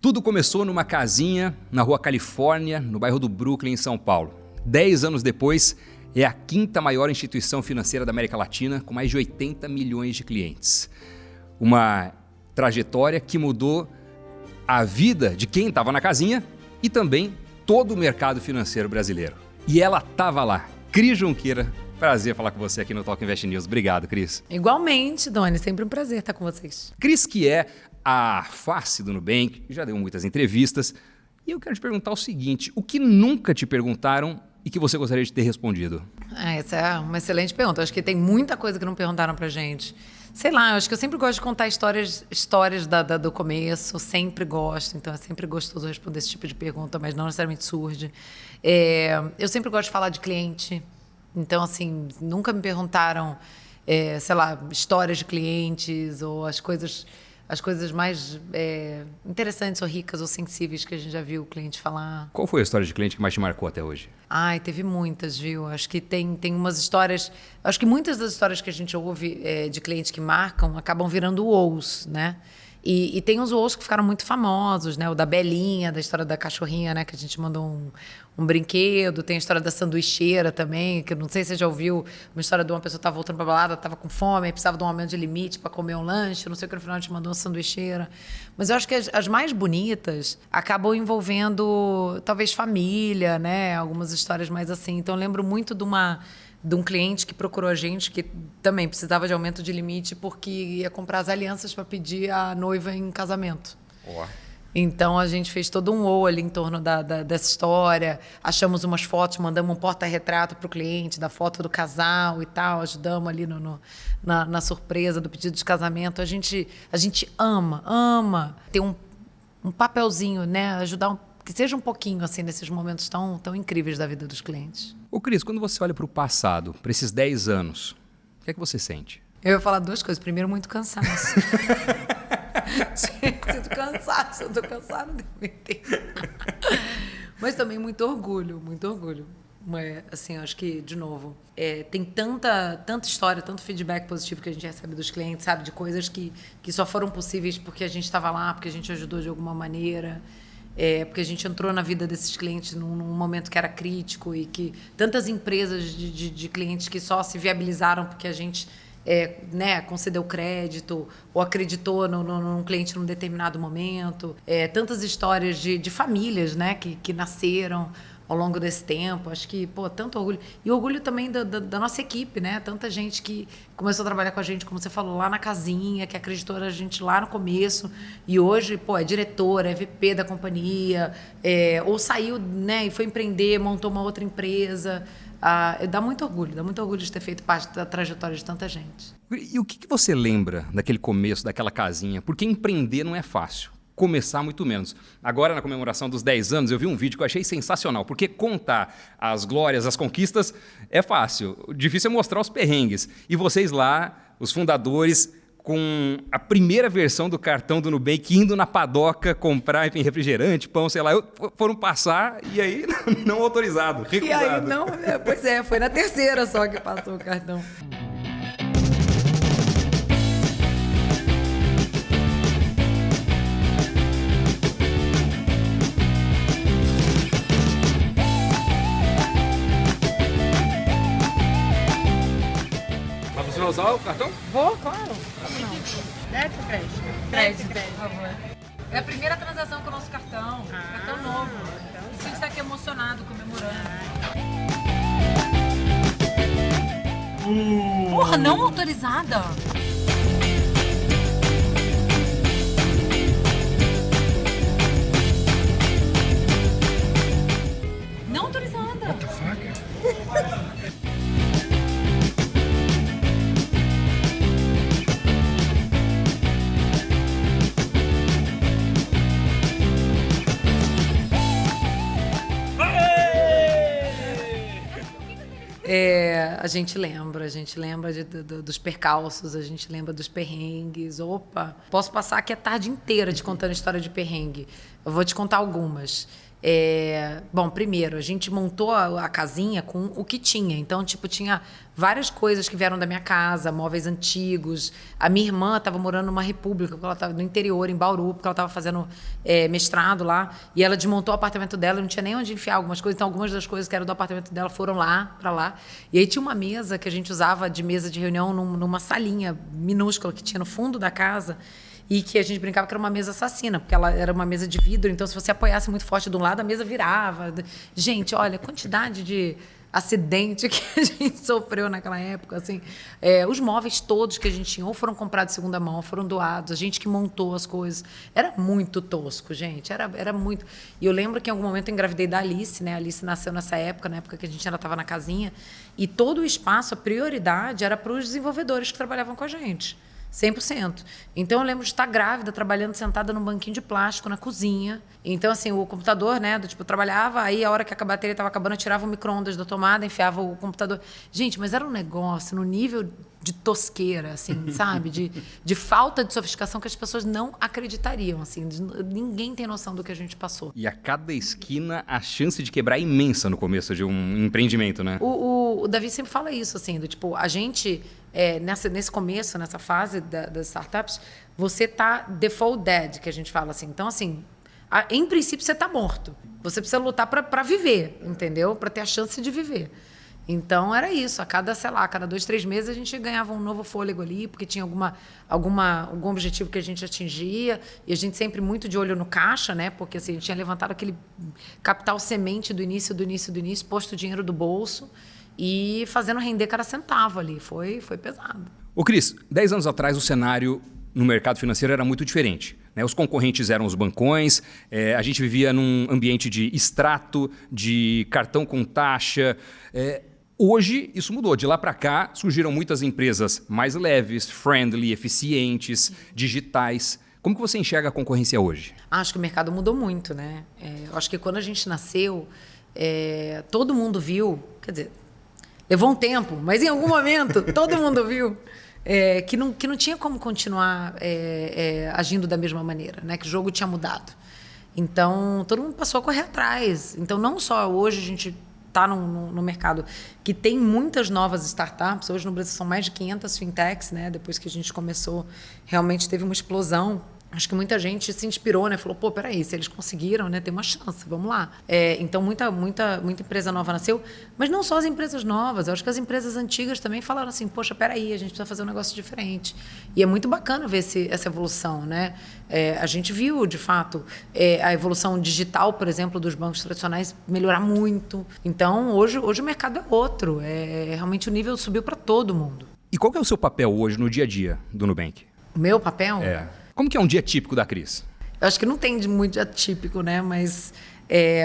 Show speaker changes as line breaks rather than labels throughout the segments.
Tudo começou numa casinha na Rua Califórnia, no bairro do Brooklyn, em São Paulo. 10 anos depois, é a quinta maior instituição financeira da América Latina, com mais de 80 milhões de clientes. Uma trajetória que mudou a vida de quem estava na casinha e também todo o mercado financeiro brasileiro. E ela estava lá. Cris Junqueira, prazer falar com você aqui no Talk Invest News. Obrigado, Cris.
Igualmente, Doni. Sempre um prazer estar com vocês.
Cris, que é a face do Nubank, já deu muitas entrevistas. E eu quero te perguntar o seguinte, o que nunca te perguntaram e que você gostaria de ter respondido?
Essa é uma excelente pergunta. Eu acho que tem muita coisa que não perguntaram pra gente. Sei lá, eu acho que eu sempre gosto de contar histórias do começo, sempre gosto, então é sempre gostoso responder esse tipo de pergunta, mas não necessariamente surge. Eu sempre gosto de falar de cliente, então, assim, nunca me perguntaram, sei lá, histórias de clientes ou as coisas mais interessantes ou ricas ou sensíveis que a gente já viu o cliente falar.
Qual foi a história de cliente que mais te marcou até hoje?
Ai, teve muitas, viu? Acho que tem umas histórias... Acho que muitas das histórias que a gente ouve de clientes que marcam acabam virando wows, né? E tem uns wows que ficaram muito famosos, né? O da Belinha, da história da cachorrinha, né? Que a gente mandou um brinquedo. Tem a história da sanduicheira também, que eu não sei se você já ouviu. Uma história de uma pessoa que estava voltando para a balada, estava com fome, precisava de um aumento de limite para comer um lanche. Não sei o que, no final a gente mandou uma sanduicheira. Mas eu acho que as mais bonitas acabam envolvendo, talvez, família, né? Algumas histórias mais assim. Então, eu lembro muito de um cliente que procurou a gente, que também precisava de aumento de limite porque ia comprar as alianças para pedir a noiva em casamento.
Oh.
Então, a gente fez todo um ou ali em torno dessa história, achamos umas fotos, mandamos um porta-retrato para o cliente, da foto do casal e tal, ajudamos ali na surpresa do pedido de casamento. A gente ama ter um papelzinho, né? Ajudar que seja um pouquinho assim nesses momentos tão incríveis da vida dos clientes.
Ô Cris, quando você olha para o passado, para esses 10 anos, o que é que você sente?
Eu ia falar duas coisas. Primeiro, muito cansaço. Sinto cansaço, eu tô cansada de mentir. Mas também muito orgulho, muito orgulho. Assim, acho que, de novo, tem tanta história, tanto feedback positivo que a gente recebe dos clientes, sabe? De coisas que só foram possíveis porque a gente estava lá, porque a gente ajudou de alguma maneira. Porque a gente entrou na vida desses clientes num momento que era crítico e que tantas empresas de clientes que só se viabilizaram porque a gente concedeu crédito ou acreditou num cliente num determinado momento. Tantas histórias de famílias, né, que nasceram ao longo desse tempo. Acho que, tanto orgulho. E orgulho também da nossa equipe, né? Tanta gente que começou a trabalhar com a gente, como você falou, lá na casinha, que acreditou na gente lá no começo. E hoje, é diretora, é VP da companhia, ou saiu, né, e foi empreender, montou uma outra empresa. Dá muito orgulho de ter feito parte da trajetória de tanta gente.
E o que você lembra daquele começo, daquela casinha? Porque empreender não é fácil. Começar muito menos. Agora, na comemoração dos 10 anos, eu vi um vídeo que eu achei sensacional, porque contar as glórias, as conquistas, é fácil. O difícil é mostrar os perrengues. E vocês lá, os fundadores, com a primeira versão do cartão do Nubank, indo na padoca comprar, enfim, refrigerante, pão, sei lá, foram passar e aí não autorizado, recusado.
E aí não, foi na terceira só que passou o cartão.
Vai usar o cartão?
Vou, claro. Não.
Débito ou crédito?
Crédito, por favor. É a primeira transação com o nosso cartão. Cartão novo. Então, a gente está aqui emocionado, comemorando. Porra, não autorizada? Não autorizada.
What the fuck?
A gente lembra dos percalços, a gente lembra dos perrengues. Opa, posso passar aqui a tarde inteira te contando história de perrengue. Eu vou te contar algumas. Bom, primeiro, a gente montou a casinha com o que tinha. Então, tipo, tinha várias coisas que vieram da minha casa, móveis antigos. A minha irmã estava morando numa república, porque ela estava no interior, em Bauru, porque ela estava fazendo mestrado lá. E ela desmontou o apartamento dela, não tinha nem onde enfiar algumas coisas. Então, algumas das coisas que eram do apartamento dela foram lá, para lá. E aí tinha uma mesa que a gente usava de mesa de reunião numa salinha minúscula que tinha no fundo da casa. E que a gente brincava que era uma mesa assassina, porque ela era uma mesa de vidro, então se você apoiasse muito forte de um lado, a mesa virava. Gente, olha, a quantidade de acidente que a gente sofreu naquela época, assim. Os móveis todos que a gente tinha ou foram comprados de segunda mão, ou foram doados, a gente que montou as coisas. Era muito tosco, gente, era muito... E eu lembro que em algum momento eu engravidei da Alice, né? A Alice nasceu nessa época, na época que a gente ainda estava na casinha, e todo o espaço, a prioridade era para os desenvolvedores que trabalhavam com a gente. 100%. Então, eu lembro de estar grávida, trabalhando sentada num banquinho de plástico na cozinha. Então, assim, o computador, né, eu trabalhava, aí a hora que a bateria estava acabando, eu tirava o micro-ondas da tomada, enfiava o computador. Gente, mas era um negócio no nível de tosqueira, assim, sabe? De falta de sofisticação que as pessoas não acreditariam, assim. Ninguém tem noção do que a gente passou.
E a cada esquina, a chance de quebrar é imensa no começo de um empreendimento, né?
O Davi sempre fala isso, assim, tipo, a gente... nesse começo, nessa fase das startups, você tá default dead, que a gente fala assim. Então, assim, em princípio, você tá morto. Você precisa lutar para viver, entendeu? Para ter a chance de viver. Então, era isso. A cada 2, 3 meses, a gente ganhava um novo fôlego ali, porque tinha algum objetivo que a gente atingia. E a gente sempre muito de olho no caixa, né? Porque assim, a gente tinha levantado aquele capital semente do início, posto o dinheiro do bolso e fazendo render cada centavo ali. Foi pesado.
Ô Cris, 10 anos atrás o cenário no mercado financeiro era muito diferente, né? Os concorrentes eram os bancões, a gente vivia num ambiente de extrato, de cartão com taxa. Hoje isso mudou. De lá para cá surgiram muitas empresas mais leves, friendly, eficientes, digitais. Como que você enxerga a concorrência hoje?
Acho que o mercado mudou muito, né? Eu acho que quando a gente nasceu, todo mundo viu, quer dizer, levou um tempo, mas em algum momento todo mundo viu que não tinha como continuar agindo da mesma maneira, né? Que o jogo tinha mudado. Então, todo mundo passou a correr atrás. Então, não só hoje a gente está no mercado que tem muitas novas startups. Hoje no Brasil são mais de 500 fintechs, né? Depois que a gente começou, realmente teve uma explosão. Acho que muita gente se inspirou, né? Falou, pô, peraí, se eles conseguiram, né? Tem uma chance, vamos lá. Então, muita empresa nova nasceu. Mas não só as empresas novas. Eu acho que as empresas antigas também falaram assim, poxa, peraí, a gente precisa fazer um negócio diferente. E é muito bacana ver essa evolução, né? A gente viu, de fato, a evolução digital, por exemplo, dos bancos tradicionais melhorar muito. Então, hoje o mercado é outro. Realmente o nível subiu para todo mundo.
E qual que é o seu papel hoje no dia a dia do Nubank?
O meu papel?
Como que é um dia típico da Cris?
Eu acho que não tem de muito atípico, né? Mas,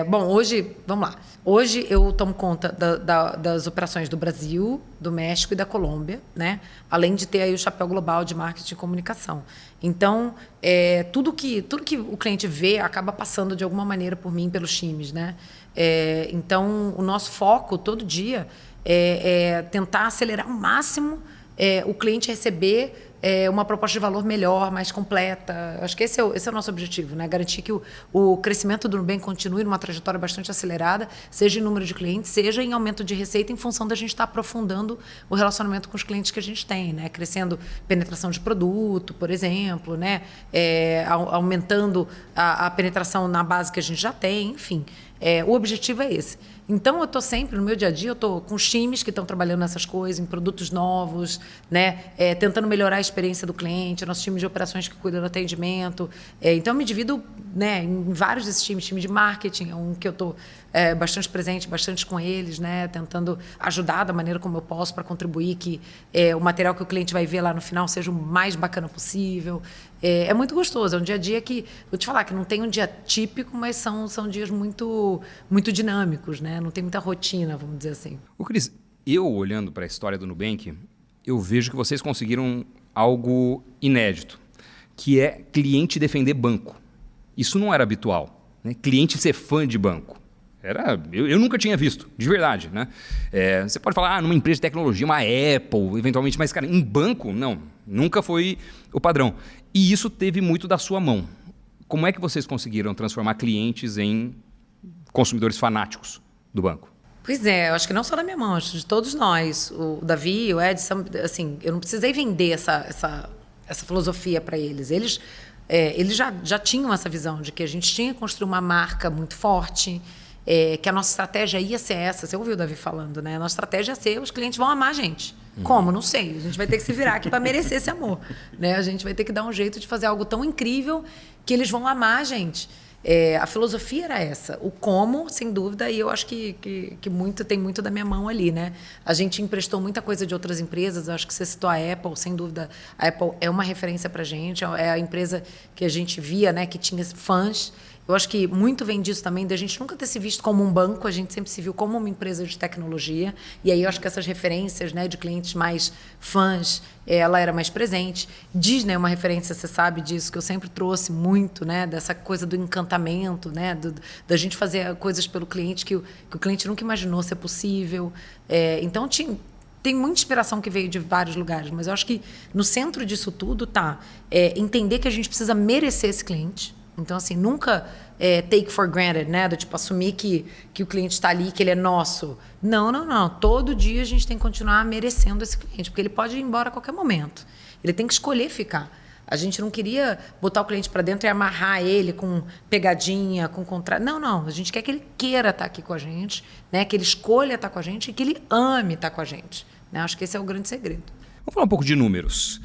bom, hoje, vamos lá. Hoje eu tomo conta das operações do Brasil, do México e da Colômbia, né? Além de ter aí o chapéu global de marketing e comunicação. Então, tudo que o cliente vê acaba passando de alguma maneira por mim, pelos times, né? Então, o nosso foco todo dia é tentar acelerar ao máximo o cliente receber uma proposta de valor melhor, mais completa. Acho que esse é o nosso objetivo, né? Garantir que o crescimento do Nubank continue numa trajetória bastante acelerada, seja em número de clientes, seja em aumento de receita, em função da gente estar aprofundando o relacionamento com os clientes que a gente tem, né? Crescendo penetração de produto, por exemplo, né? Aumentando a penetração na base que a gente já tem, enfim. O objetivo é esse. Então, eu estou sempre, no meu dia a dia, eu estou com os times que estão trabalhando nessas coisas, em produtos novos, né? Tentando melhorar a experiência do cliente, nosso time de operações que cuida do atendimento. Então, eu me divido, né, em vários desses times. Time de marketing é um que eu estou bastante presente, bastante com eles, né? Tentando ajudar da maneira como eu posso para contribuir que o material que o cliente vai ver lá no final seja o mais bacana possível. É muito gostoso, é um dia a dia que, vou te falar, que não tem um dia típico, mas são dias muito, muito dinâmicos, né? Não tem muita rotina, vamos dizer assim.
Ô Cris, eu olhando para a história do Nubank, eu vejo que vocês conseguiram algo inédito, que é cliente defender banco. Isso não era habitual, né? Cliente ser fã de banco. Eu nunca tinha visto, de verdade, né? Você pode falar, numa empresa de tecnologia, uma Apple, eventualmente, mas, cara, em banco, não. Nunca foi o padrão. E isso teve muito da sua mão. Como é que vocês conseguiram transformar clientes em consumidores fanáticos do banco?
Pois é, eu acho que não só da minha mão, acho de todos nós. O Davi, o Edson, assim, eu não precisei vender essa filosofia para eles. Eles já tinham essa visão de que a gente tinha que construir uma marca muito forte, que a nossa estratégia ia ser essa. Você ouviu o Davi falando, né? A nossa estratégia ia ser, os clientes vão amar a gente. Como? Não sei. A gente vai ter que se virar aqui para merecer esse amor, né? A gente vai ter que dar um jeito de fazer algo tão incrível que eles vão amar a gente. A filosofia era essa. O como, sem dúvida, e eu acho que tem muito da minha mão ali, né? A gente emprestou muita coisa de outras empresas. Eu acho que você citou a Apple, sem dúvida. A Apple é uma referência para a gente. É a empresa que a gente via, né? Que tinha fãs. Eu acho que muito vem disso também, da gente nunca ter se visto como um banco, a gente sempre se viu como uma empresa de tecnologia. E aí eu acho que essas referências, né, de clientes mais fãs, ela era mais presente. Disney é uma referência, você sabe disso, que eu sempre trouxe muito, né, dessa coisa do encantamento, né, da gente fazer coisas pelo cliente que o cliente nunca imaginou ser possível. Então, tem muita inspiração que veio de vários lugares, mas eu acho que no centro disso tudo está entender que a gente precisa merecer esse cliente. Então, assim, nunca take for granted, né? Do tipo, assumir que o cliente está ali, que ele é nosso. Não. Todo dia a gente tem que continuar merecendo esse cliente, porque ele pode ir embora a qualquer momento. Ele tem que escolher ficar. A gente não queria botar o cliente para dentro e amarrar ele com pegadinha, com contrato. Não. A gente quer que ele queira estar aqui com a gente, né? Que ele escolha estar com a gente e que ele ame estar com a gente. Né? Acho que esse é o grande segredo.
Vamos falar um pouco de números.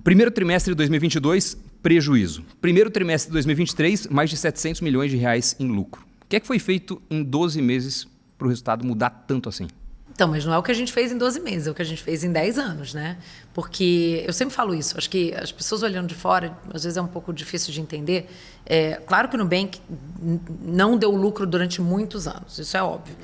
Primeiro trimestre de 2022, prejuízo. Primeiro trimestre de 2023, mais de 700 milhões de reais em lucro. O que é que foi feito em 12 meses para o resultado mudar tanto assim?
Então, mas não é o que a gente fez em 12 meses, é o que a gente fez em 10 anos, né? Porque eu sempre falo isso, acho que as pessoas olhando de fora, às vezes é um pouco difícil de entender. Claro que o Nubank não deu lucro durante muitos anos, isso é óbvio.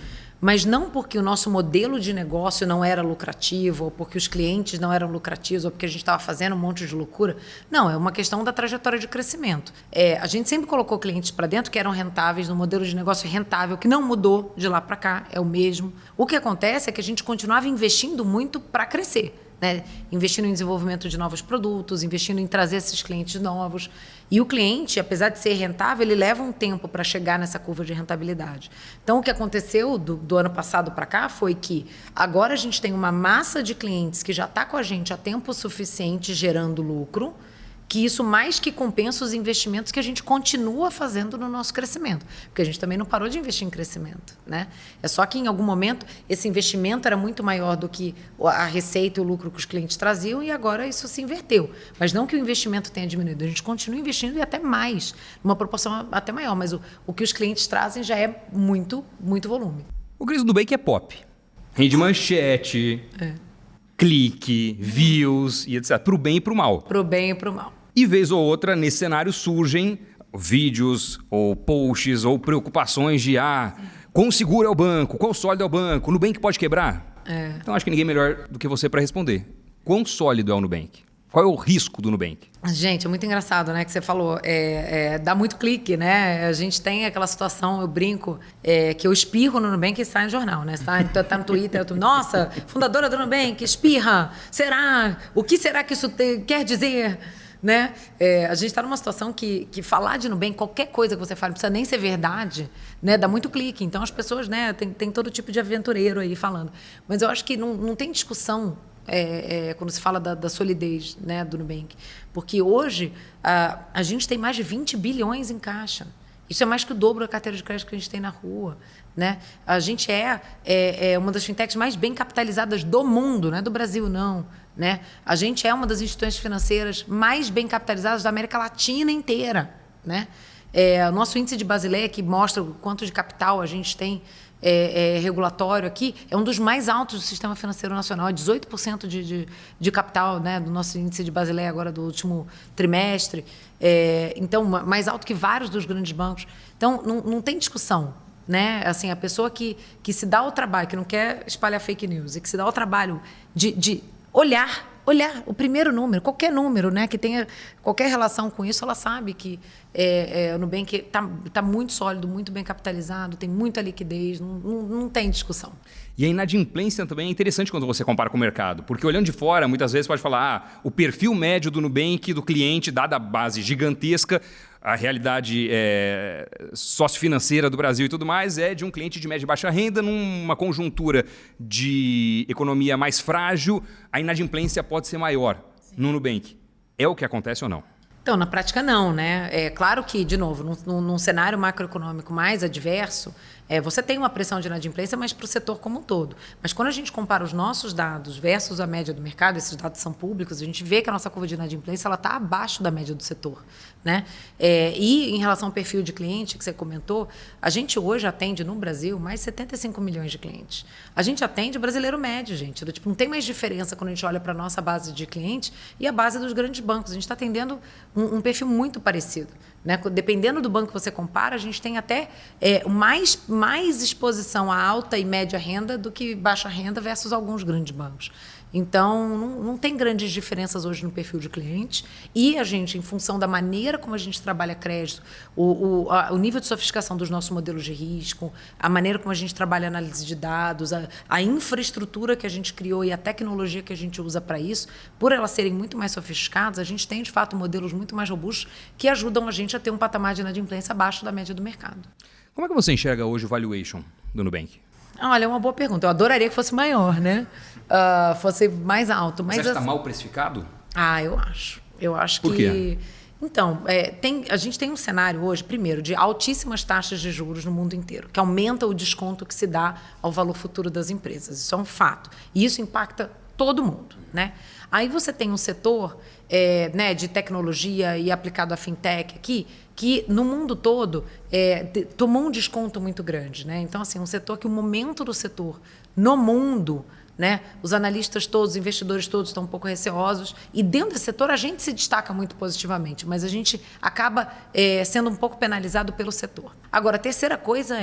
Mas não porque o nosso modelo de negócio não era lucrativo, ou porque os clientes não eram lucrativos, ou porque a gente estava fazendo um monte de loucura. Não, é uma questão da trajetória de crescimento. A gente sempre colocou clientes para dentro que eram rentáveis, no modelo de negócio rentável, que não mudou de lá para cá, é o mesmo. O que acontece é que a gente continuava investindo muito para crescer. Né? Investindo em desenvolvimento de novos produtos, investindo em trazer esses clientes novos. E o cliente, apesar de ser rentável, ele leva um tempo para chegar nessa curva de rentabilidade. Então, o que aconteceu do ano passado para cá foi que agora a gente tem uma massa de clientes que já está com a gente há tempo suficiente gerando lucro, que isso mais que compensa os investimentos que a gente continua fazendo no nosso crescimento. Porque a gente também não parou de investir em crescimento. Né? É só que, em algum momento, esse investimento era muito maior do que a receita e o lucro que os clientes traziam e agora isso se inverteu. Mas não que o investimento tenha diminuído. A gente continua investindo e até mais, numa proporção até maior. Mas o que os clientes trazem já é muito, muito volume.
O Cris do Nubank é pop. Rende manchete, clique, views e etc. Para o bem e para o mal.
Para o bem e para o mal.
E vez ou outra, nesse cenário, surgem vídeos ou posts ou preocupações de quão seguro é o banco, quão sólido é o banco, o Nubank pode quebrar? Então, acho que ninguém melhor do que você para responder. Quão sólido é o Nubank? Qual é o risco do Nubank?
Gente, é muito engraçado, né, que você falou. Dá muito clique, né? A gente tem aquela situação, eu brinco, que eu espirro no Nubank e sai no jornal, né? Tá no Twitter, nossa, fundadora do Nubank, espirra, será? O que será que isso quer dizer? Né? A gente está numa situação que falar de Nubank, qualquer coisa que você fale, não precisa nem ser verdade, né? Dá muito clique. Então, as pessoas, né, tem todo tipo de aventureiro aí falando. Mas eu acho que não tem discussão quando se fala da solidez, né, do Nubank. Porque hoje a gente tem mais de 20 bilhões em caixa. Isso é mais que o dobro da carteira de crédito que a gente tem na rua. Né? A gente é uma das fintechs mais bem capitalizadas do mundo, não é do Brasil, não. Né? A gente é uma das instituições financeiras mais bem capitalizadas da América Latina inteira. Né? O nosso índice de Basileia, que mostra o quanto de capital a gente tem regulatório aqui, é um dos mais altos do sistema financeiro nacional, 18% de capital, né, do nosso índice de Basileia agora do último trimestre. Então, mais alto que vários dos grandes bancos. Então, não tem discussão. Né? Assim, a pessoa que se dá o trabalho, que não quer espalhar fake news, e que se dá o trabalho de olhar olhar o primeiro número, qualquer número, né, que tenha qualquer relação com isso, ela sabe que o Nubank está muito sólido, muito bem capitalizado, tem muita liquidez, não tem discussão.
E a inadimplência também é interessante quando você compara com o mercado, porque olhando de fora, muitas vezes pode falar, o perfil médio do Nubank, do cliente, dada a base gigantesca, a realidade sociofinanceira do Brasil e tudo mais, é de um cliente de média e baixa renda, numa conjuntura de economia mais frágil, a inadimplência pode ser maior. Sim. No Nubank. É o que acontece ou não?
Então, na prática, não, né? É claro que, de novo, num cenário macroeconômico mais adverso, você tem uma pressão de inadimplência, mas para o setor como um todo. Mas quando a gente compara os nossos dados versus a média do mercado, esses dados são públicos, a gente vê que a nossa curva de inadimplência está abaixo da média do setor, né? E em relação ao perfil de cliente que você comentou, a gente hoje atende no Brasil mais de 75 milhões de clientes. A gente atende o brasileiro médio, gente. Tipo, não tem mais diferença quando a gente olha para a nossa base de clientes e a base dos grandes bancos. A gente está atendendo um perfil muito parecido, né? Dependendo do banco que você compara, a gente tem até mais exposição a alta e média renda do que baixa renda versus alguns grandes bancos. Então, não tem grandes diferenças hoje no perfil de cliente. E a gente, em função da maneira como a gente trabalha crédito, o nível de sofisticação dos nossos modelos de risco, a maneira como a gente trabalha análise de dados, a infraestrutura que a gente criou e a tecnologia que a gente usa para isso, por elas serem muito mais sofisticadas, a gente tem, de fato, modelos muito mais robustos que ajudam a gente a ter um patamar de inadimplência abaixo da média do mercado.
Como é que você enxerga hoje o valuation do Nubank?
Olha, é uma boa pergunta. Eu adoraria que fosse maior, né? Fosse mais alto. Mas
você acha que está mal precificado?
Eu acho. Eu acho
Por quê?
Então, a gente tem um cenário hoje, primeiro, de altíssimas taxas de juros no mundo inteiro, que aumenta o desconto que se dá ao valor futuro das empresas. Isso é um fato. E isso impacta todo mundo, né? Aí você tem um setor né, de tecnologia e aplicado à fintech aqui, que no mundo todo tomou um desconto muito grande, né? Então, assim, um setor que o momento do setor no mundo, né, os analistas todos, os investidores todos estão um pouco receosos, e dentro desse setor a gente se destaca muito positivamente, mas a gente acaba sendo um pouco penalizado pelo setor. Agora, a terceira coisa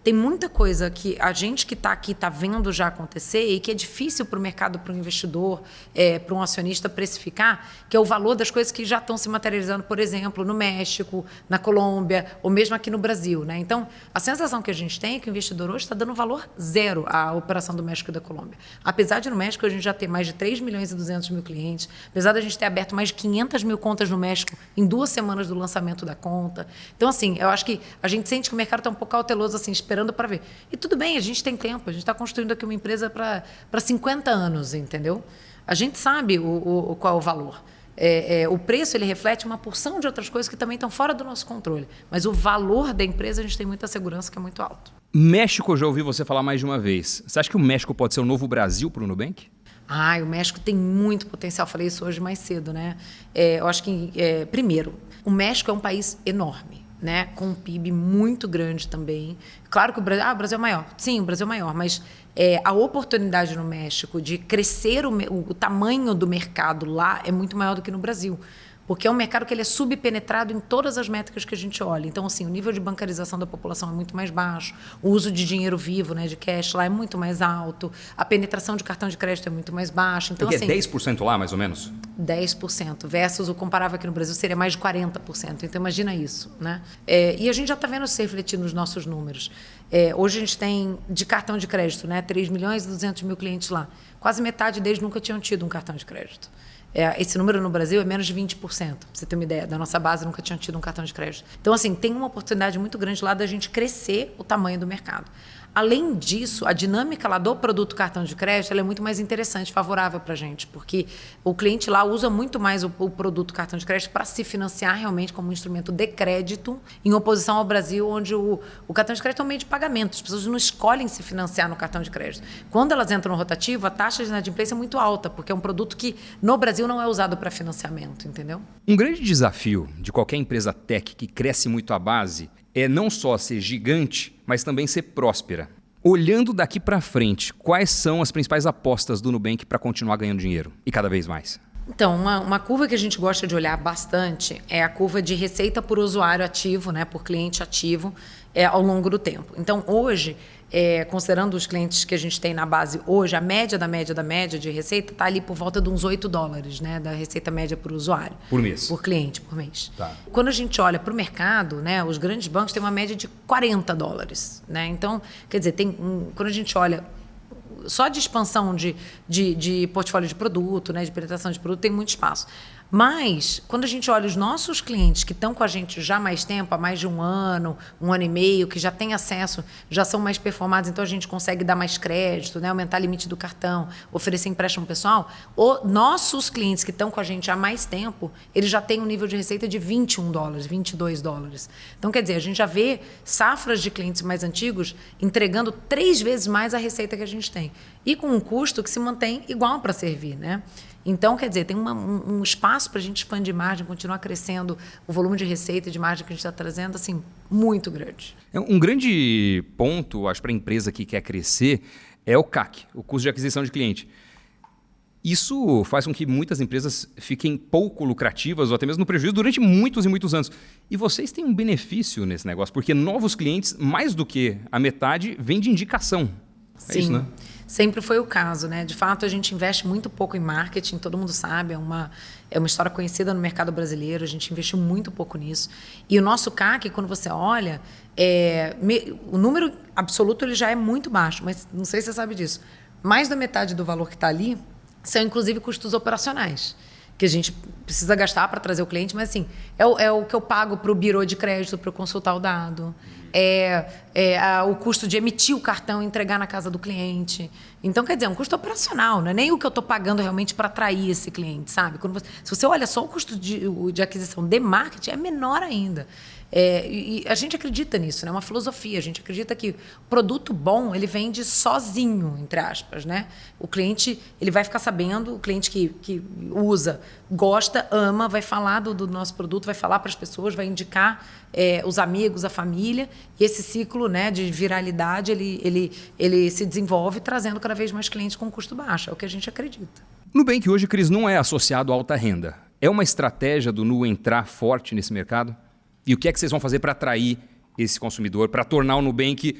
tem muita coisa que a gente que está aqui está vendo já acontecer e que é difícil para o mercado, para o investidor, para um acionista precificar, que é o valor das coisas que já estão se materializando, por exemplo, no México, na Colômbia, ou mesmo aqui no Brasil, né? Então, a sensação que a gente tem é que o investidor hoje está dando valor zero à operação do México e da Colômbia. Apesar de no México a gente já ter mais de 3 milhões e 200 mil clientes, apesar de a gente ter aberto mais de 500 mil contas no México em 2 semanas do lançamento da conta. Então, assim, eu acho que a gente sente que o mercado está um pouco cauteloso, assim, esperando para ver. E tudo bem, a gente tem tempo, a gente está construindo aqui uma empresa para 50 anos, entendeu? A gente sabe qual é o valor. O preço ele reflete uma porção de outras coisas que também estão fora do nosso controle. Mas o valor da empresa a gente tem muita segurança que é muito alto.
México, eu já ouvi você falar mais de uma vez. Você acha que o México pode ser o novo Brasil para o Nubank?
O México tem muito potencial. Falei isso hoje mais cedo, né? Eu acho que, primeiro, o México é um país enorme, né? Com um PIB muito grande também. Claro que o Brasil é maior. Sim, o Brasil é maior, mas a oportunidade no México de crescer o tamanho do mercado lá é muito maior do que no Brasil. Porque é um mercado que ele é subpenetrado em todas as métricas que a gente olha. Então, assim, o nível de bancarização da população é muito mais baixo, o uso de dinheiro vivo, né, de cash lá é muito mais alto, a penetração de cartão de crédito é muito mais baixa. Então,
porque
assim,
é 10% lá, mais ou menos?
10%, versus o comparável aqui no Brasil seria mais de 40%. Então, imagina isso, né? E a gente já está vendo isso refletir nos nossos números. Hoje a gente tem, de cartão de crédito, né, 3 milhões e 200 mil clientes lá. Quase metade deles nunca tinham tido um cartão de crédito. Esse número no Brasil é menos de 20%, para você ter uma ideia. Da nossa base nunca tinha tido um cartão de crédito. Então, assim, tem uma oportunidade muito grande lá da gente crescer o tamanho do mercado. Além disso, a dinâmica lá do produto cartão de crédito ela é muito mais interessante, favorável para a gente, porque o cliente lá usa muito mais o produto cartão de crédito para se financiar realmente como um instrumento de crédito, em oposição ao Brasil, onde o cartão de crédito é um meio de pagamento. As pessoas não escolhem se financiar no cartão de crédito. Quando elas entram no rotativo, a taxa de inadimplência é muito alta, porque é um produto que no Brasil não é usado para financiamento, entendeu?
Um grande desafio de qualquer empresa tech que cresce muito a base é não só ser gigante, mas também ser próspera. Olhando daqui para frente, quais são as principais apostas do Nubank para continuar ganhando dinheiro e cada vez mais?
Então, uma curva que a gente gosta de olhar bastante é a curva de receita por usuário ativo, né, por cliente ativo, ao longo do tempo. Então, hoje, considerando os clientes que a gente tem na base hoje, a média de receita está ali por volta de uns $8, né, da receita média por usuário.
Por mês?
Por cliente, por mês.
Tá.
Quando a gente olha para o mercado, né, os grandes bancos têm uma média de $40. Né? Então, quer dizer, quando a gente olha só de expansão de portfólio de produto, né, de penetração de produto, tem muito espaço. Mas, quando a gente olha os nossos clientes que estão com a gente já há mais tempo, há mais de um ano e meio, que já têm acesso, já são mais performados, então a gente consegue dar mais crédito, né, aumentar o limite do cartão, oferecer empréstimo pessoal, nossos clientes que estão com a gente há mais tempo, eles já têm um nível de receita de $21, $22. Então, quer dizer, a gente já vê safras de clientes mais antigos entregando 3 vezes mais a receita que a gente tem. E com um custo que se mantém igual para servir, né? Então, quer dizer, tem um espaço para a gente expandir margem, continuar crescendo o volume de receita e de margem que a gente está trazendo, assim, muito grande.
Um grande ponto, acho, para a empresa que quer crescer é o CAC, o custo de aquisição de cliente. Isso faz com que muitas empresas fiquem pouco lucrativas ou até mesmo no prejuízo durante muitos e muitos anos. E vocês têm um benefício nesse negócio, porque novos clientes, mais do que a metade, vem de indicação.
Sim.
É isso, né?
Sempre foi o caso, né? De fato, a gente investe muito pouco em marketing, todo mundo sabe, é uma história conhecida no mercado brasileiro, a gente investiu muito pouco nisso. E o nosso CAC, quando você olha, o número absoluto ele já é muito baixo, mas não sei se você sabe disso. Mais da metade do valor que está ali são, inclusive, custos operacionais, que a gente precisa gastar para trazer o cliente, mas assim, é o que eu pago para o birô de crédito para eu consultar o dado, o custo de emitir o cartão e entregar na casa do cliente. Então, quer dizer, é um custo operacional, não é nem o que eu estou pagando realmente para atrair esse cliente, sabe? Se você olha só o custo de aquisição de marketing, é menor ainda. E a gente acredita nisso, né? É uma filosofia. A gente acredita que o produto bom, ele vende sozinho, entre aspas, né? O cliente, ele vai ficar sabendo, o cliente que usa, gosta, ama, vai falar do nosso produto, vai falar para as pessoas, vai indicar os amigos, a família, e esse ciclo, né, de viralidade, ele se desenvolve trazendo cada vez mais clientes com custo baixo. É o que a gente acredita.
Nubank hoje, Cris, não é associado à alta renda. É uma estratégia do Nu entrar forte nesse mercado? E o que é que vocês vão fazer para atrair esse consumidor, para tornar o Nubank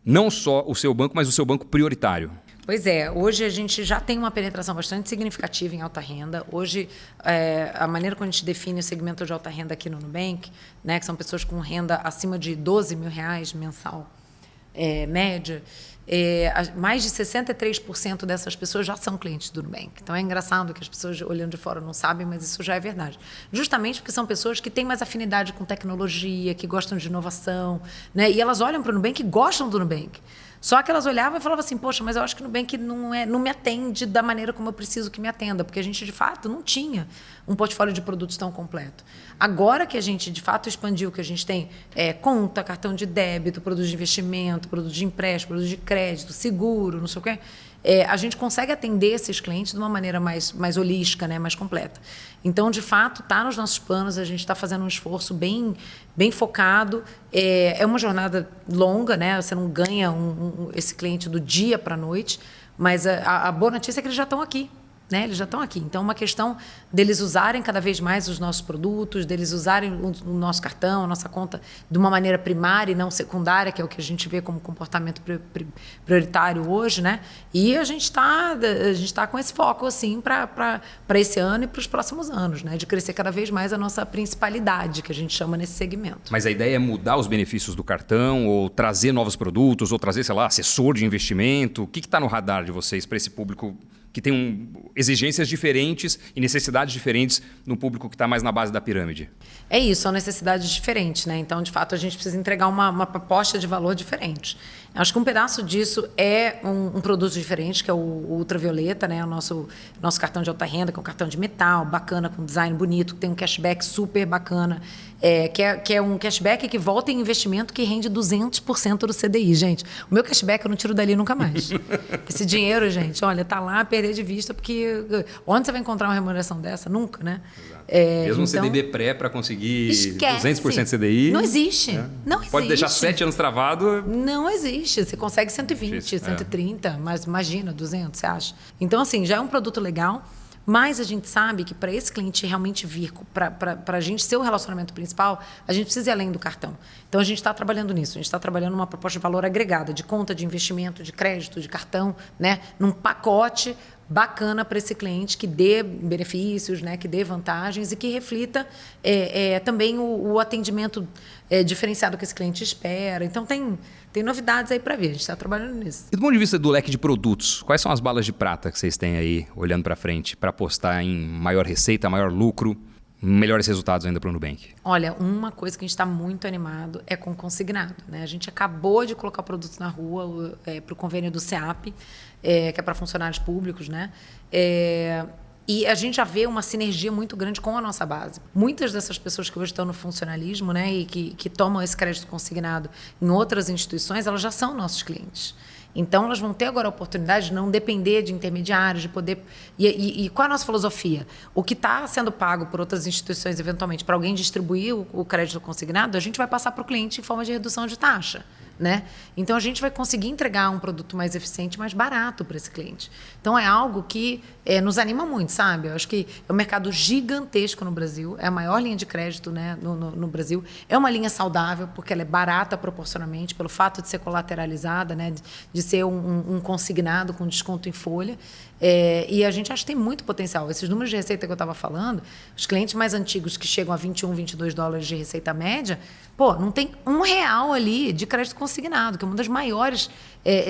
não só o seu banco, mas o seu banco prioritário?
Pois é, hoje a gente já tem uma penetração bastante significativa em alta renda. Hoje, a maneira como a gente define o segmento de alta renda aqui no Nubank, né, que são pessoas com renda acima de R$12 mil mensal, média, mais de 63% dessas pessoas já são clientes do Nubank. Então, é engraçado que as pessoas olhando de fora não sabem, mas isso já é verdade. Justamente porque são pessoas que têm mais afinidade com tecnologia, que gostam de inovação, né? E elas olham para o Nubank e gostam do Nubank. Só que elas olhavam e falavam assim, poxa, mas eu acho que o Nubank não me atende da maneira como eu preciso que me atenda, porque a gente, de fato, não tinha um portfólio de produtos tão completo. Agora que a gente, de fato, expandiu, que a gente tem conta, cartão de débito, produto de investimento, produto de empréstimo, produto de crédito, seguro, não sei o quê, a gente consegue atender esses clientes de uma maneira mais holística, né, mais completa. Então, de fato, está nos nossos planos, a gente está fazendo um esforço bem focado. É uma jornada longa, né? Você não ganha esse cliente do dia para a noite, mas a boa notícia é que eles já estão aqui. Né? Eles já estão aqui. Então, é uma questão deles usarem cada vez mais os nossos produtos, deles usarem o nosso cartão, a nossa conta de uma maneira primária e não secundária, que é o que a gente vê como comportamento prioritário hoje, né? E a gente tá com esse foco assim, para esse ano e para os próximos anos, né? De crescer cada vez mais a nossa principalidade, que a gente chama nesse segmento.
Mas a ideia é mudar os benefícios do cartão, ou trazer novos produtos, ou trazer, sei lá, assessor de investimento. O que está no radar de vocês para esse público que tem exigências diferentes e necessidades diferentes no público que está mais na base da pirâmide?
É isso, são necessidades diferentes, né? Então, de fato, a gente precisa entregar uma proposta de valor diferente. Acho que um pedaço disso é um produto diferente, que é o Ultravioleta, né? O nosso cartão de alta renda, que é um cartão de metal, bacana, com design bonito, que tem um cashback super bacana, que é um cashback que volta em investimento que rende 200% do CDI, gente. O meu cashback eu não tiro dali nunca mais. Esse dinheiro, gente, olha, tá lá a perder de vista, porque onde você vai encontrar uma remuneração dessa? Nunca, né?
Mesmo um CDB pré para conseguir
esquece.
200% CDI...
Não existe. Não existe.
Pode deixar 7 anos travado...
Não existe. Você consegue 120, 130, mas imagina, 200, você acha? Então, assim, já é um produto legal. Mas a gente sabe que para esse cliente realmente vir, para a gente ser o relacionamento principal, a gente precisa ir além do cartão. Então, a gente está trabalhando nisso. A gente está trabalhando numa proposta de valor agregada, de conta, de investimento, de crédito, de cartão, né? Num pacote bacana para esse cliente que dê benefícios, né? Que dê vantagens e que reflita também o atendimento diferenciado que esse cliente espera. Então, tem novidades aí para ver. A gente está trabalhando nisso.
E do ponto de vista do leque de produtos, quais são as balas de prata que vocês têm aí, olhando para frente, para apostar em maior receita, maior lucro, melhores resultados ainda para o Nubank?
Olha, uma coisa que a gente está muito animado é com consignado, né? A gente acabou de colocar produtos na rua para o convênio do SEAP, que é para funcionários públicos, né? E a gente já vê uma sinergia muito grande com a nossa base. Muitas dessas pessoas que hoje estão no funcionalismo, né, e que tomam esse crédito consignado em outras instituições, elas já são nossos clientes. Então, elas vão ter agora a oportunidade de não depender de intermediários, de poder... E qual é a nossa filosofia? O que está sendo pago por outras instituições, eventualmente, para alguém distribuir o crédito consignado, a gente vai passar para o cliente em forma de redução de taxa, né? Então, a gente vai conseguir entregar um produto mais eficiente, mais barato para esse cliente. Então, é algo que nos anima muito, sabe? Eu acho que é um mercado gigantesco no Brasil, é a maior linha de crédito, né, no Brasil. É uma linha saudável, porque ela é barata proporcionalmente, pelo fato de ser colateralizada, né, de ser um consignado com desconto em folha. E a gente acha que tem muito potencial. Esses números de receita que eu estava falando, os clientes mais antigos que chegam a 21, 22 dólares de receita média, não tem R$1 ali de crédito consignado, que é uma das maiores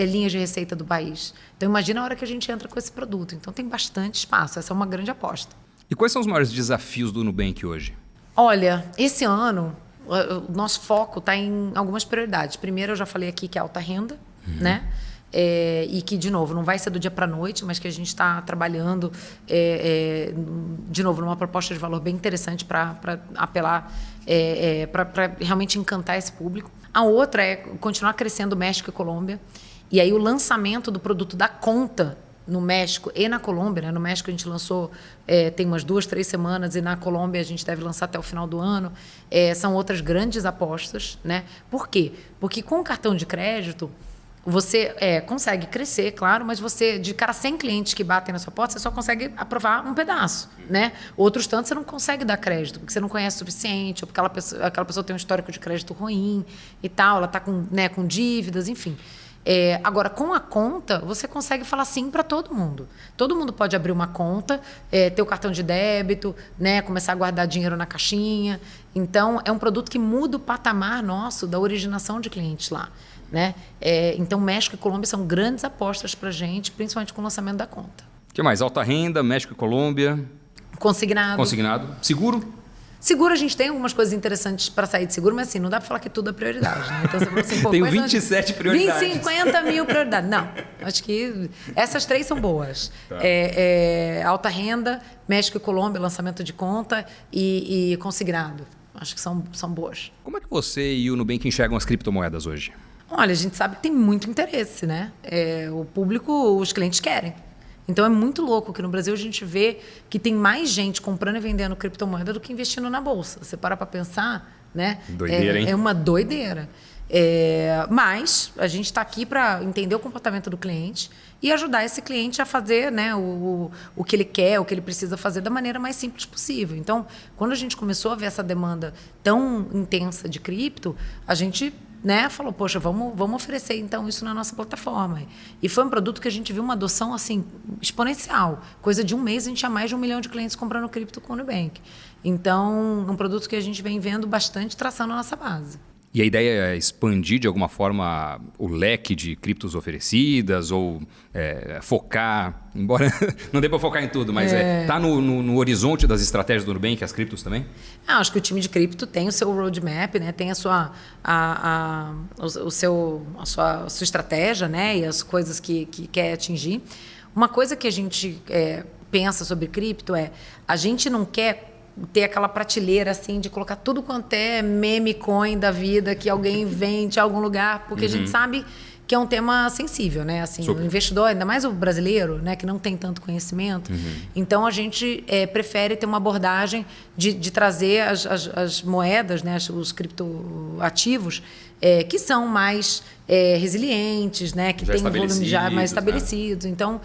linhas de receita do país. Então, imagina a hora que a gente entra com esse produto. Então, tem bastante espaço. Essa é uma grande aposta.
E quais são os maiores desafios do Nubank hoje?
Olha, esse ano, o nosso foco está em algumas prioridades. Primeiro, eu já falei aqui que é alta renda, né? E que, de novo, não vai ser do dia para a noite, mas que a gente está trabalhando, de novo, numa proposta de valor bem interessante para apelar, para realmente encantar esse público. A outra é continuar crescendo México e Colômbia. E aí o lançamento do produto da conta no México e na Colômbia, né? No México a gente lançou tem umas 2, 3 semanas e na Colômbia a gente deve lançar até o final do ano. São outras grandes apostas, né? Por quê? Porque com o cartão de crédito você consegue crescer, claro, mas você, de cada 100 clientes que batem na sua porta, você só consegue aprovar um pedaço, né? Outros tantos você não consegue dar crédito, porque você não conhece o suficiente, ou porque aquela pessoa tem um histórico de crédito ruim e tal, ela está com dívidas, enfim. Agora, com a conta, você consegue falar sim para todo mundo. Todo mundo pode abrir uma conta, ter o cartão de débito, né, começar a guardar dinheiro na caixinha. Então, é um produto que muda o patamar nosso da originação de clientes lá. Né? Então, México e Colômbia são grandes apostas para a gente, principalmente com o lançamento da conta.
O que mais? Alta renda, México e Colômbia.
Consignado.
Seguro?
Seguro, a gente tem algumas coisas interessantes para sair de seguro, mas assim, não dá para falar que tudo é prioridade. Né? Então, você fala assim,
tenho 27 prioridades.
50 mil prioridades. Não, acho que essas 3 são boas. Tá. Alta renda, México e Colômbia, lançamento de conta e consignado. Acho que são boas.
Como é que você e o Nubank enxergam as criptomoedas hoje?
Olha, a gente sabe que tem muito interesse, né? O público, os clientes querem. Então, é muito louco que no Brasil a gente vê que tem mais gente comprando e vendendo criptomoeda do que investindo na bolsa. Você para pensar, né?
Doideira, hein?
É uma doideira. Mas a gente está aqui para entender o comportamento do cliente e ajudar esse cliente a fazer, né, o que ele quer, o que ele precisa fazer da maneira mais simples possível. Então, quando a gente começou a ver essa demanda tão intensa de cripto, a gente, né, falou, poxa, vamos oferecer então isso na nossa plataforma. E foi um produto que a gente viu uma adoção assim exponencial. Coisa de um mês a gente tinha mais de 1 milhão de clientes comprando cripto com o Nubank. Então, é um produto que a gente vem vendo bastante tração na nossa base.
E a ideia é expandir de alguma forma o leque de criptos oferecidas ou focar, embora não dê para focar em tudo, mas tá no horizonte das estratégias do Nubank, as criptos também?
Acho que o time de cripto tem o seu roadmap, né? Tem a sua estratégia, né? E as coisas que quer atingir. Uma coisa que a gente pensa sobre cripto a gente não quer ter aquela prateleira assim de colocar tudo quanto é meme coin da vida que alguém vende em algum lugar, porque a gente sabe que é um tema sensível, né? Assim, o investidor, ainda mais o brasileiro, né, que não tem tanto conhecimento. Então, a gente prefere ter uma abordagem de trazer as moedas, né, os criptoativos, que são mais resilientes, né, que têm um volume já mais estabelecidos. Né? Então,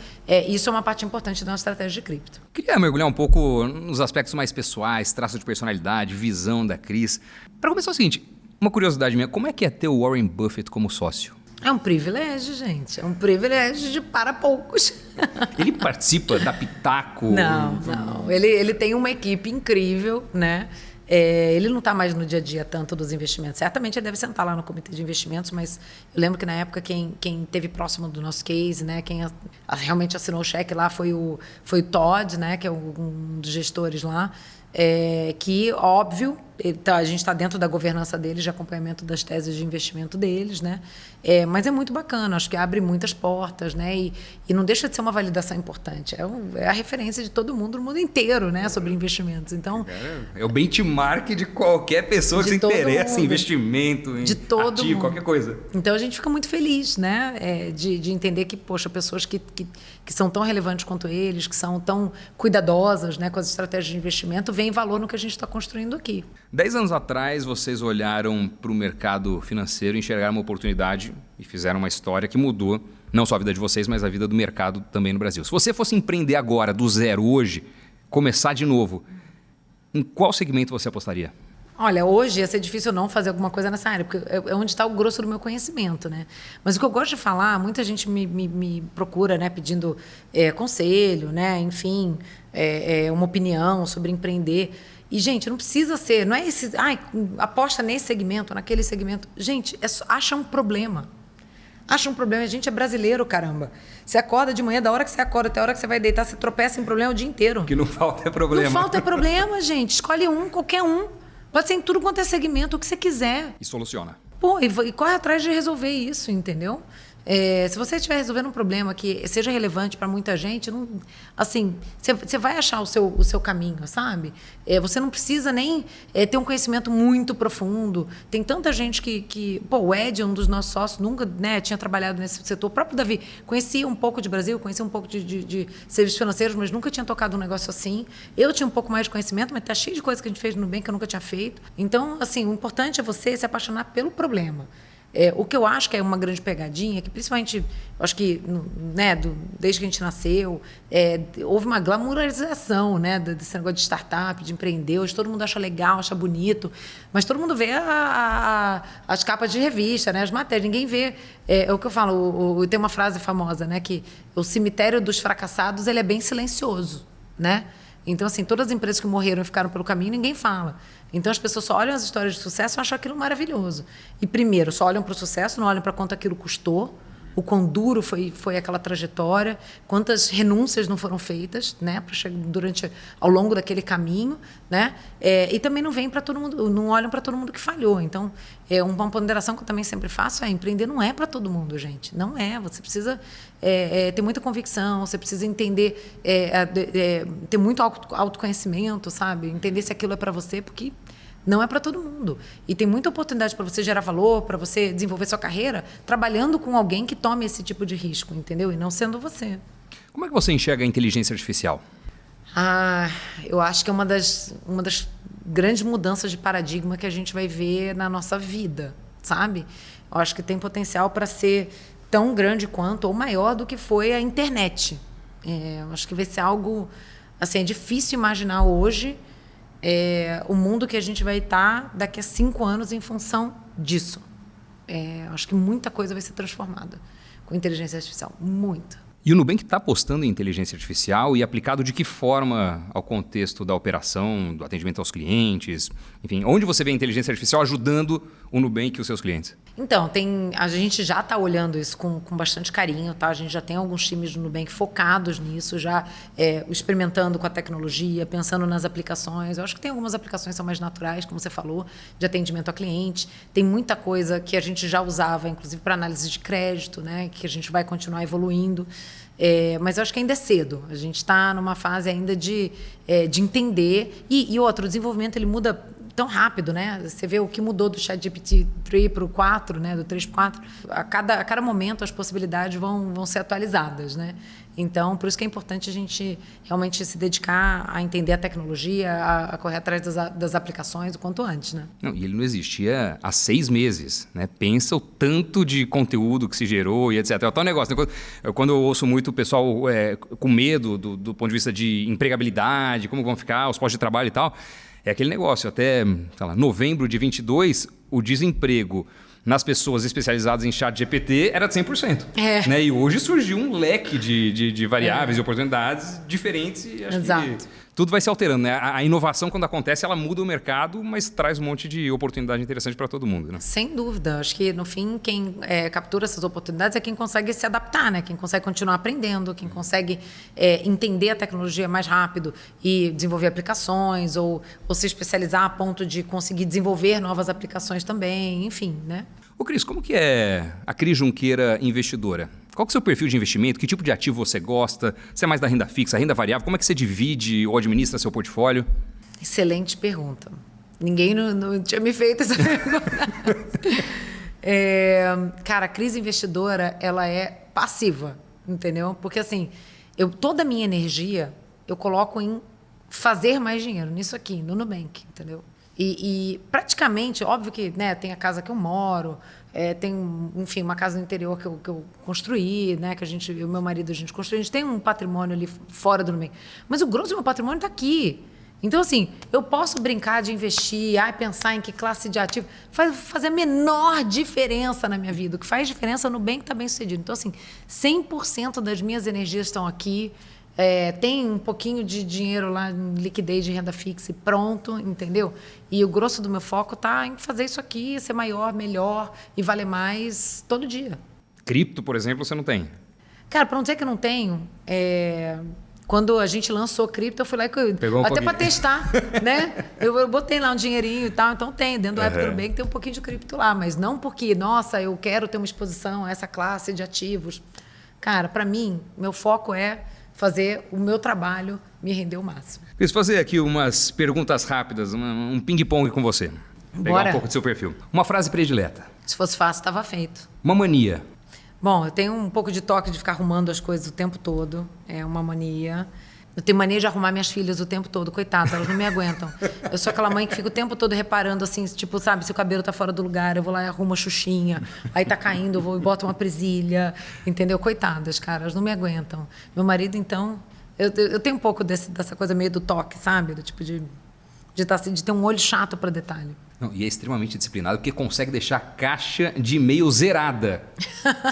isso é uma parte importante da nossa estratégia de cripto.
Queria mergulhar um pouco nos aspectos mais pessoais, traço de personalidade, visão da Cris. Para começar, é o seguinte, uma curiosidade minha, como é que é ter o Warren Buffett como sócio?
É um privilégio, gente. É um privilégio para poucos.
Ele participa da Pitaco?
Não. Ele tem uma equipe incrível, né? Ele não está mais no dia a dia tanto dos investimentos. Certamente ele deve sentar lá no comitê de investimentos, mas eu lembro que na época quem teve próximo do nosso case, né, quem realmente assinou o cheque lá foi o Todd, né, que é um dos gestores lá, que, óbvio, a gente está dentro da governança deles, de acompanhamento das teses de investimento deles, né? Mas é muito bacana, acho que abre muitas portas, né? E não deixa de ser uma validação importante. É a referência de todo mundo, no mundo inteiro, né? Sobre investimentos. Então,
é o benchmark de qualquer pessoa que se interessa em investimento, em ativo, qualquer coisa.
Então, a gente fica muito feliz, né? De entender que, poxa, pessoas que são tão relevantes quanto eles, que são tão cuidadosas, né, com as estratégias de investimento, veem valor no que a gente está construindo aqui.
10 anos atrás, vocês olharam para o mercado financeiro, enxergaram uma oportunidade e fizeram uma história que mudou não só a vida de vocês, mas a vida do mercado também no Brasil. Se você fosse empreender agora, do zero, hoje, começar de novo, em qual segmento você apostaria?
Olha, hoje ia ser difícil não fazer alguma coisa nessa área, porque é onde está o grosso do meu conhecimento, né? Mas o que eu gosto de falar, muita gente me procura, né, pedindo conselho, né, enfim, uma opinião sobre empreender. E, gente, não precisa ser, não é esse, aposta nesse segmento, naquele segmento. Gente, acha um problema. Acha um problema. A gente é brasileiro, caramba. Você acorda de manhã, da hora que você acorda até a hora que você vai deitar, você tropeça em problema o dia inteiro.
O que não falta é problema.
Não falta é problema, gente. Escolhe qualquer um. Pode ser em tudo quanto é segmento, o que você quiser.
E soluciona.
Pô, e corre atrás de resolver isso, entendeu? Se você estiver resolvendo um problema que seja relevante para muita gente, você vai achar o seu caminho, sabe? Você não precisa nem ter um conhecimento muito profundo. Tem tanta gente que o Ed, um dos nossos sócios, nunca, né, tinha trabalhado nesse setor. O próprio Davi conhecia um pouco de Brasil, conhecia um pouco de serviços financeiros, mas nunca tinha tocado um negócio assim. Eu tinha um pouco mais de conhecimento, mas está cheio de coisas que a gente fez no Nubank que eu nunca tinha feito. Então, o importante é você se apaixonar pelo problema. O que eu acho que é uma grande pegadinha, que principalmente, eu acho que, né, desde que a gente nasceu, houve uma glamourização, né, desse negócio de startup, de empreender. Hoje todo mundo acha legal, acha bonito, mas todo mundo vê as capas de revista, né, as matérias, ninguém vê. É o que eu falo, tem uma frase famosa, né, que o cemitério dos fracassados ele é bem silencioso, né? Então, todas as empresas que morreram e ficaram pelo caminho, ninguém fala. Então, as pessoas só olham as histórias de sucesso e acham aquilo maravilhoso. E, primeiro, só olham para o sucesso, não olham para quanto aquilo custou, o quão duro foi aquela trajetória, quantas renúncias não foram feitas, né, ao longo daquele caminho, né? E também não vem para todo mundo, não olham para todo mundo que falhou. Então, uma ponderação que eu também sempre faço empreender não é para todo mundo, gente. Não é. Você precisa ter muita convicção, você precisa entender, ter muito autoconhecimento, sabe? Entender se aquilo é para você, porque não é para todo mundo. E tem muita oportunidade para você gerar valor, para você desenvolver sua carreira, trabalhando com alguém que tome esse tipo de risco, entendeu? E não sendo você.
Como é que você enxerga a inteligência artificial?
Eu acho que é uma das grandes mudanças de paradigma que a gente vai ver na nossa vida, sabe? Eu acho que tem potencial para ser tão grande quanto ou maior do que foi a internet. Eu acho que vai ser algo... é difícil imaginar hoje o mundo que a gente vai estar daqui a 5 anos em função disso. Acho que muita coisa vai ser transformada com inteligência artificial. Muita.
E o Nubank está apostando em inteligência artificial e aplicado de que forma ao contexto da operação, do atendimento aos clientes? Enfim, onde você vê a inteligência artificial ajudando o Nubank e os seus clientes?
Então, a gente já está olhando isso com bastante carinho, tá? A gente já tem alguns times do Nubank focados nisso, já experimentando com a tecnologia, pensando nas aplicações. Eu acho que tem algumas aplicações que são mais naturais, como você falou, de atendimento a cliente. Tem muita coisa que a gente já usava, inclusive para análise de crédito, né? Que a gente vai continuar evoluindo. Mas eu acho que ainda é cedo. A gente está numa fase ainda de entender. E outro, o desenvolvimento ele muda tão rápido, né? Você vê o que mudou do ChatGPT 3 para o 4, né? Do 3 para o 4. A cada momento as possibilidades vão ser atualizadas, né? Então, por isso que é importante a gente realmente se dedicar a entender a tecnologia, a correr atrás das aplicações o quanto antes, né?
Não, e ele não existia há 6 meses, né? Pensa o tanto de conteúdo que se gerou e etc. É o tal negócio, né? Quando eu ouço muito o pessoal com medo do ponto de vista de empregabilidade, como vão ficar os postos de trabalho e tal, é aquele negócio. Até, sei lá, novembro de 22, o desemprego nas pessoas especializadas em chat GPT era de 100%. Né? E hoje surgiu um leque de variáveis e oportunidades diferentes. E acho que tudo vai se alterando. Né? A inovação, quando acontece, ela muda o mercado, mas traz um monte de oportunidade interessante para todo mundo. Né?
Sem dúvida. Acho que, no fim, quem captura essas oportunidades é quem consegue se adaptar, né? Quem consegue continuar aprendendo, quem consegue entender a tecnologia mais rápido e desenvolver aplicações ou se especializar a ponto de conseguir desenvolver novas aplicações também, enfim, né?
Ô Cris, como que é a Cris Junqueira investidora? Qual que é o seu perfil de investimento? Que tipo de ativo você gosta? Você é mais da renda fixa, renda variável? Como é que você divide ou administra seu portfólio?
Excelente pergunta. Ninguém não tinha me feito essa pergunta. Cara, a Cris investidora, ela é passiva, entendeu? Porque assim, toda a minha energia eu coloco em fazer mais dinheiro, nisso aqui, no Nubank, entendeu? E praticamente, óbvio que, né, tem a casa que eu moro, tem, enfim, uma casa no interior que eu construí, né, que eu e o meu marido, a gente construiu. A gente tem um patrimônio ali fora do Nubank. Mas o grosso do meu patrimônio está aqui. Então, assim, eu posso brincar de investir, pensar em que classe de ativo, fazer a menor diferença na minha vida. O que faz diferença no Nubank está bem sucedido. Então, assim, 100% das minhas energias estão aqui. Tem um pouquinho de dinheiro lá em liquidez de renda fixa e pronto, entendeu? E o grosso do meu foco está em fazer isso aqui, ser maior, melhor e valer mais todo dia.
Cripto, por exemplo, você não tem?
Cara, para não dizer que eu não tenho, quando a gente lançou cripto, eu fui lá até para testar, né? Eu botei lá um dinheirinho e tal, então tem, dentro do app do Nubank tem um pouquinho de cripto lá, mas não porque, nossa, eu quero ter uma exposição a essa classe de ativos. Cara, para mim, meu foco é fazer o meu trabalho me render o máximo.
Quis fazer aqui umas perguntas rápidas, um ping-pong com você. Pegar um pouco do seu perfil. Uma frase predileta.
Se fosse fácil, estava feito.
Uma mania.
Bom, eu tenho um pouco de toque de ficar arrumando as coisas o tempo todo. É uma mania. Eu tenho mania de arrumar minhas filhas o tempo todo. Coitadas, elas não me aguentam. Eu sou aquela mãe que fica o tempo todo reparando, assim, tipo, sabe, se o cabelo tá fora do lugar, eu vou lá e arrumo a xuxinha. Aí tá caindo, eu vou e boto uma presilha. Entendeu? Coitadas, cara, elas não me aguentam. Meu marido, então... Eu tenho um pouco dessa coisa meio do toque, sabe? Do tipo de ter um olho chato para detalhe.
Não, e é extremamente disciplinado porque consegue deixar a caixa de e-mail zerada.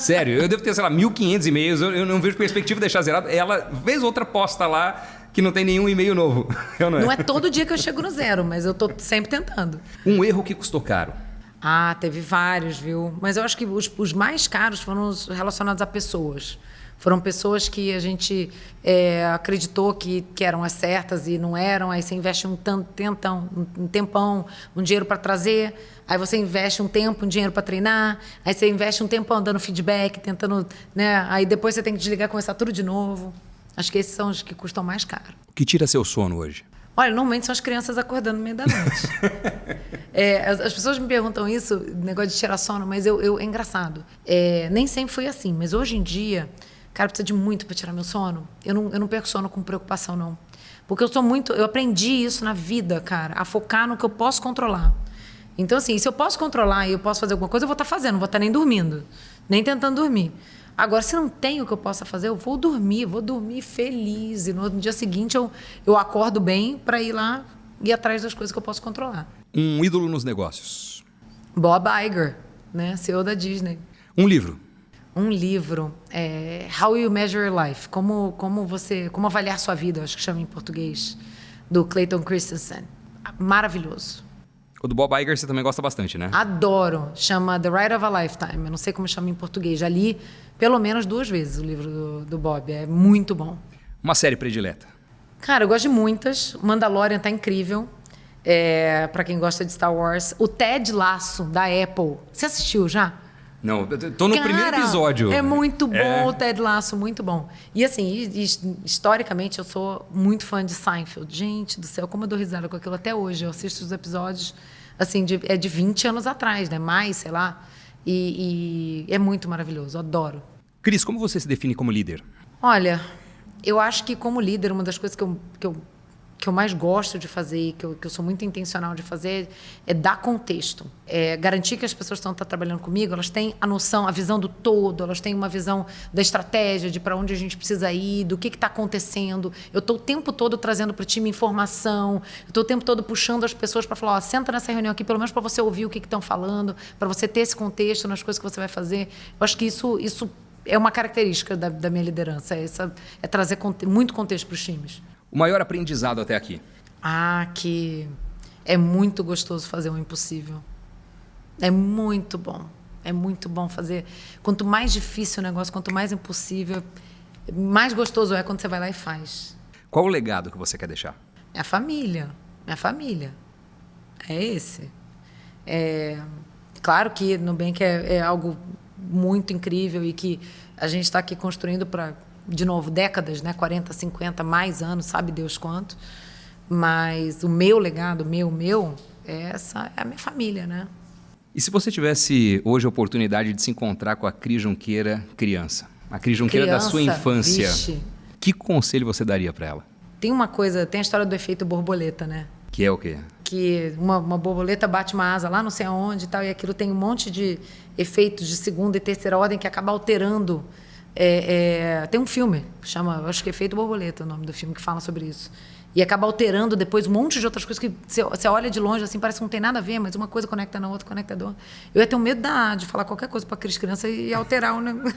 Sério, eu devo ter, sei lá, 1.500 e-mails, eu não vejo perspectiva de deixar zerado. Ela, vez ou outra, posta lá que não tem nenhum e-mail novo.
Não é todo dia que eu chego no zero, mas eu tô sempre tentando.
Um erro que custou caro.
Teve vários, viu? Mas eu acho que os mais caros foram os relacionados a pessoas. Foram pessoas que a gente acreditou que eram as certas e não eram. Aí você investe um tempão, um dinheiro para trazer. Aí você investe um tempo, um dinheiro para treinar. Aí você investe um tempão dando feedback, tentando... né? Aí depois você tem que desligar e começar tudo de novo. Acho que esses são os que custam mais caro.
O que tira seu sono hoje?
Olha, normalmente são as crianças acordando no meio da noite. As pessoas me perguntam isso, negócio de tirar sono, mas é engraçado. Nem sempre foi assim, mas hoje em dia... Cara, precisa de muito para tirar meu sono. Eu não perco sono com preocupação, não. Porque eu aprendi isso na vida, cara, a focar no que eu posso controlar. Então, assim, se eu posso controlar e eu posso fazer alguma coisa, eu vou estar fazendo, não vou estar nem dormindo, nem tentando dormir. Agora, se não tem o que eu possa fazer, eu vou dormir feliz. E no dia seguinte eu acordo bem para ir lá e ir atrás das coisas que eu posso controlar.
Um ídolo nos negócios.
Bob Iger, né? CEO da Disney.
Um livro.
Um livro, How You Measure Your Life, como avaliar sua vida, acho que chama em português, do Clayton Christensen. Maravilhoso.
O do Bob Iger você também gosta bastante, né?
Adoro. Chama The Ride of a Lifetime. Eu não sei como chama em português. Já li pelo menos 2 vezes o livro do Bob. É muito bom.
Uma série predileta.
Cara, eu gosto de muitas. Mandalorian tá incrível. Para quem gosta de Star Wars. O Ted Lasso, da Apple. Você assistiu já?
Não, eu tô no primeiro episódio.
É muito bom o Ted Lasso, muito bom. E assim, historicamente, eu sou muito fã de Seinfeld. Gente do céu, como eu dou risada com aquilo até hoje. Eu assisto os episódios, assim, de 20 anos atrás, né? Mais, sei lá. E é muito maravilhoso, eu adoro.
Cris, como você se define como líder?
Olha, eu acho que como líder, uma das coisas que eu mais gosto de fazer, que eu sou muito intencional de fazer, é dar contexto. É garantir que as pessoas que estão trabalhando comigo, elas têm a noção, a visão do todo, elas têm uma visão da estratégia, de para onde a gente precisa ir, do que está acontecendo. Eu estou o tempo todo trazendo para o time informação, eu estou o tempo todo puxando as pessoas para falar, senta nessa reunião aqui, pelo menos para você ouvir o que estão falando, para você ter esse contexto nas coisas que você vai fazer. Eu acho que isso é uma característica da minha liderança, é trazer muito contexto para os times.
O maior aprendizado até aqui?
Que é muito gostoso fazer o impossível. É muito bom. É muito bom fazer. Quanto mais difícil o negócio, quanto mais impossível, mais gostoso é quando você vai lá e faz.
Qual o legado que você quer deixar?
Minha família. Minha família. É esse. Claro que Nubank é algo muito incrível e que a gente está aqui construindo para... de novo, décadas, né? 40, 50, mais anos, sabe Deus quanto. Mas o meu legado, é a minha família, né?
E se você tivesse hoje a oportunidade de se encontrar com a Cris Junqueira criança? A Cris Junqueira da sua infância.
Vixe.
Que conselho você daria para ela?
Tem a história do efeito borboleta, né?
Que é o quê?
Que uma borboleta bate uma asa lá não sei aonde e tal, e aquilo tem um monte de efeitos de segunda e terceira ordem que acaba alterando. Tem um filme que chama, eu acho que é Efeito Borboleta, o nome do filme, que fala sobre isso. E acaba alterando depois um monte de outras coisas que você olha de longe, assim, parece que não tem nada a ver, mas uma coisa conecta na outra, conecta na outra. Eu ia ter um medo de falar qualquer coisa para Cris criança e alterar o negócio.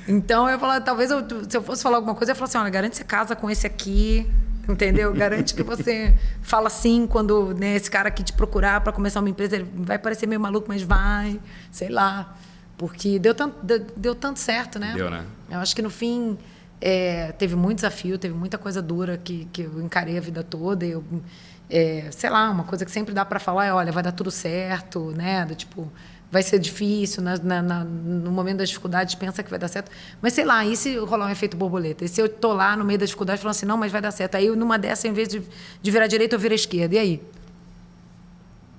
Então, eu ia falar, talvez se eu fosse falar alguma coisa, eu ia falar assim, olha, garante que você casa com esse aqui, entendeu? Garante que você fala assim quando, né, esse cara aqui te procurar para começar uma empresa, ele vai parecer meio maluco, mas vai, sei lá. Porque deu tanto certo, né?
Deu, né?
Eu acho que no fim teve muito desafio, teve muita coisa dura que eu encarei a vida toda. Sei lá, uma coisa que sempre dá para falar é, olha, vai dar tudo certo, né? Vai ser difícil, no momento das dificuldades pensa que vai dar certo. Mas sei lá, e se rolar um efeito borboleta? E se eu tô lá no meio da dificuldade falando assim, não, mas vai dar certo. Aí numa dessa, em vez de virar à direita, eu viro à esquerda. E aí?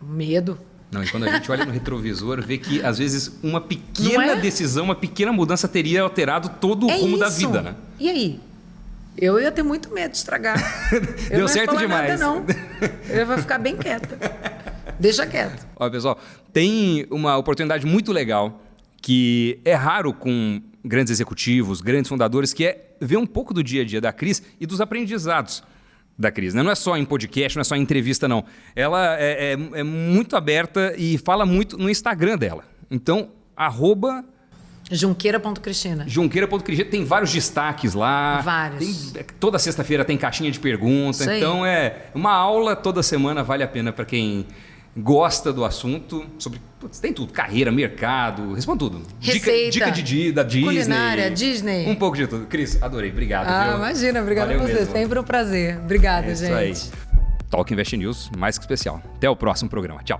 Medo.
Não, e quando a gente olha no retrovisor, vê que, às vezes, uma pequena decisão, uma pequena mudança teria alterado todo o rumo da vida, né?
E aí? Eu ia ter muito medo de estragar.
Deu certo demais.
Nada, não. Eu vou ficar bem quieta. Deixa quieto.
Olha, pessoal, tem uma oportunidade muito legal que é raro com grandes executivos, grandes fundadores, que é ver um pouco do dia a dia da Cris e dos aprendizados da Cris, né? Não é só em podcast, não é só em entrevista, não. Ela é muito aberta e fala muito no Instagram dela. Então,
@Junqueira.Cristina.
Junqueira.Cristina. Tem vários destaques lá.
Vários.
Toda sexta-feira tem caixinha de perguntas. Então, uma aula toda semana, vale a pena para quem gosta do assunto. Tem tudo. Carreira, mercado, responde tudo.
Receita.
Dica da Disney.
Culinária, Disney.
Um pouco de tudo. Cris, adorei. Obrigado. Viu?
Imagina. Obrigada a você.
Mesmo.
Sempre um prazer. Obrigada, gente.
Isso aí. Talk Invest News, mais que especial. Até o próximo programa. Tchau.